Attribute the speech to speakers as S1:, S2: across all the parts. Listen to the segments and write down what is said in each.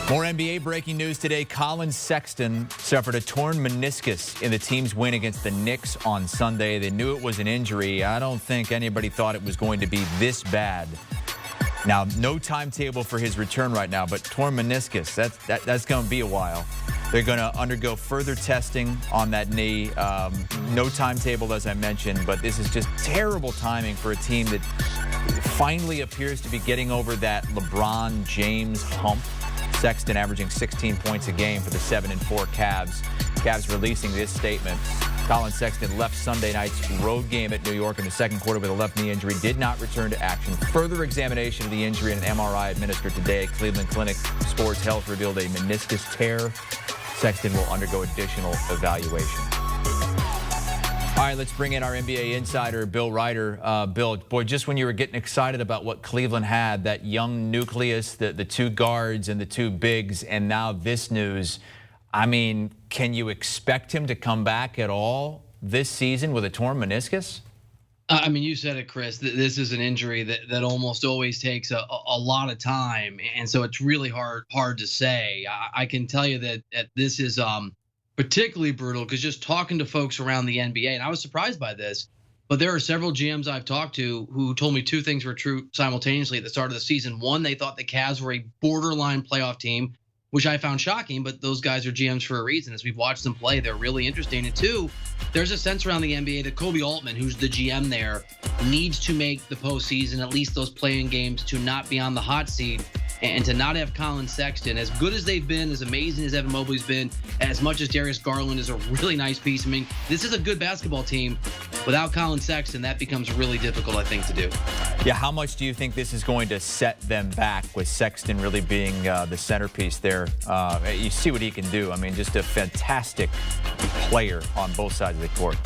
S1: More NBA breaking news today. Collin Sexton suffered a torn meniscus in the team's win against the Knicks on Sunday. They knew it was an injury. I don't think anybody thought it was going to be this bad. Now, no timetable for his return right now, but torn meniscus, that's going to be a while. They're going to undergo further testing on that knee. No timetable, as I mentioned, but this is just terrible timing for a team that finally appears to be getting over that LeBron James hump. Sexton averaging 16 points a game for the 7-4 Cavs. Cavs releasing this statement. Collin Sexton left Sunday night's road game at New York in the second quarter with a left knee injury, did not return to action. Further examination of the injury and an MRI administered today. Cleveland Clinic Sports Health revealed a meniscus tear. Sexton will undergo additional evaluation. All right, let's bring in our NBA insider, Bill Reiter. Bill, boy, just when you were getting excited about what Cleveland had, that young nucleus, the two guards and the two bigs, and now this news, I mean, can you expect him to come back at all this season with a torn meniscus?
S2: I mean, you said it, Chris. This is an injury that almost always takes a lot of time, and so it's really hard to say. I can tell you that this is particularly brutal because just talking to folks around the NBA, and I was surprised by this, but there are several GMs I've talked to who told me two things were true simultaneously at the start of the season. One, they thought the Cavs were a borderline playoff team, which I found shocking, but those guys are GMs for a reason. As we've watched them play, they're really interesting. And two, there's a sense around the NBA that Kobe Altman, who's the GM there, needs to make the postseason, at least those play-in games, to not be on the hot seat and to not have Collin Sexton. As good as they've been, as amazing as Evan Mobley's been, as much as Darius Garland is a really nice piece. I mean, this is a good basketball team. Without Collin Sexton, that becomes really difficult, I think, to do.
S1: Yeah, how much do you think this is going to set them back with Sexton really being the centerpiece there? You see what he can do. I mean, just a fantastic player on both sides of the court.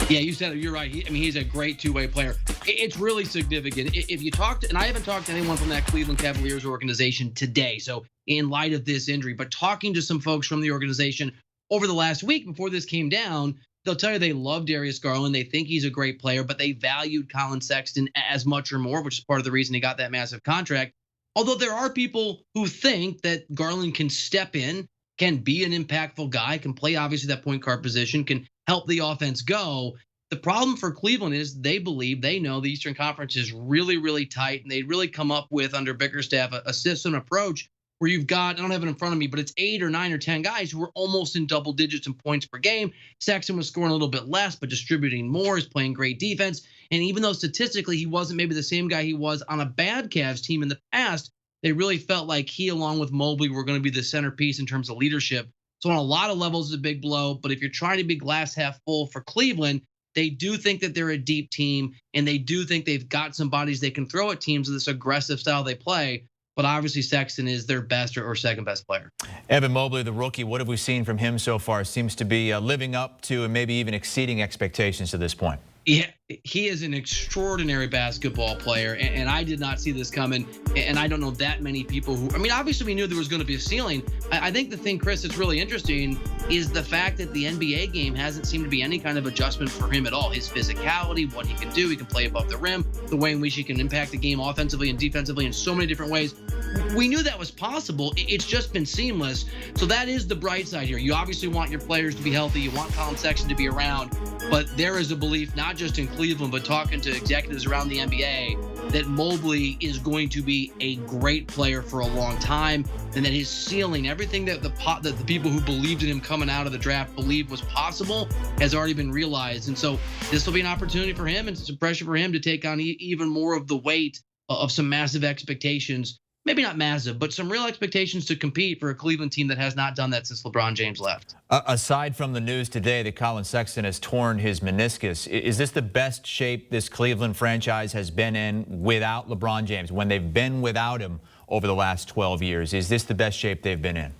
S2: Yeah, you said it. You're right. He's a great two-way player. It's really significant. If you talk to, and I haven't talked to anyone from that Cleveland Cavaliers organization today, so in light of this injury, but talking to some folks from the organization over the last week before this came down, they'll tell you they love Darius Garland. They think he's a great player, but they valued Collin Sexton as much or more, which is part of the reason he got that massive contract. Although there are people who think that Garland can step in, can be an impactful guy, can play obviously that point guard position, can help the offense go. The problem for Cleveland is they know the Eastern Conference is really, really tight, and they really come up with, under Bickerstaff, a system approach where you've got, I don't have it in front of me, but it's 8 or 9 or 10 guys who are almost in double digits in points per game. Sexton was scoring a little bit less, but distributing more, is playing great defense. And even though statistically he wasn't maybe the same guy he was on a bad Cavs team in the past, they really felt like he, along with Mobley, were going to be the centerpiece in terms of leadership. So on a lot of levels, it's a big blow. But if you're trying to be glass half full for Cleveland, they do think that they're a deep team, and they do think they've got some bodies they can throw at teams with this aggressive style they play. But obviously Sexton is their best or second best player.
S1: Evan Mobley, the rookie, what have we seen from him so far? Seems to be living up to and maybe even exceeding expectations to this point.
S2: Yeah, he is an extraordinary basketball player, and I did not see this coming, and I don't know that many people who, I mean, obviously we knew there was going to be a ceiling. I think the thing, Chris, that's really interesting is the fact that the NBA game hasn't seemed to be any kind of adjustment for him at all. His physicality, what he can do, he can play above the rim, the way in which he can impact the game offensively and defensively in so many different ways. We knew that was possible. It's just been seamless. So that is the bright side here. You obviously want your players to be healthy. You want Collin Sexton to be around. But there is a belief, not just in Cleveland, but talking to executives around the NBA, that Mobley is going to be a great player for a long time, and that his ceiling, everything that the people who believed in him coming out of the draft believed was possible, has already been realized. And so this will be an opportunity for him and some pressure for him to take on even more of the weight of some massive expectations. Maybe not massive, but some real expectations to compete for a Cleveland team that has not done that since LeBron James left.
S1: Aside from the news today that Collin Sexton has torn his meniscus, is this the best shape this Cleveland franchise has been in without LeBron James? When they've been without him over the last 12 years, is this the best shape they've been in?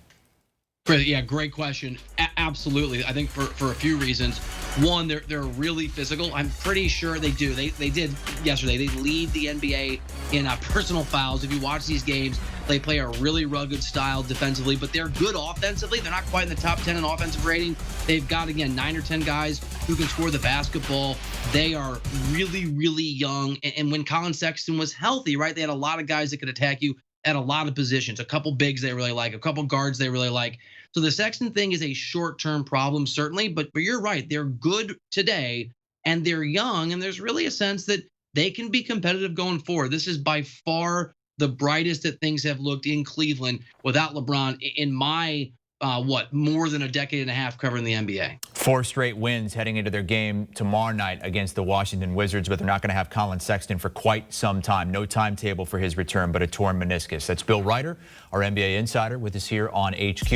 S2: Yeah, great question. Absolutely. I think for a few reasons. One, they're really physical. I'm pretty sure they do. They did yesterday. They lead the NBA in personal fouls. If you watch these games, they play a really rugged style defensively, but they're good offensively. They're not quite in the top 10 in offensive rating. They've got, again, 9 or 10 guys who can score the basketball. They are really, really young. And when Collin Sexton was healthy, right, they had a lot of guys that could attack you. at a lot of positions. A couple bigs they really like, a couple guards they really like. So the Sexton thing is a short-term problem, certainly, but you're right. They're good today, and they're young, and there's really a sense that they can be competitive going forward. This is by far the brightest that things have looked in Cleveland without LeBron in my more than a decade and a half covering the NBA.
S1: 4 straight wins heading into their game tomorrow night against the Washington Wizards, but they're not going to have Collin Sexton for quite some time. No timetable for his return, but a torn meniscus. That's Bill Reiter, our NBA insider, with us here on HQ.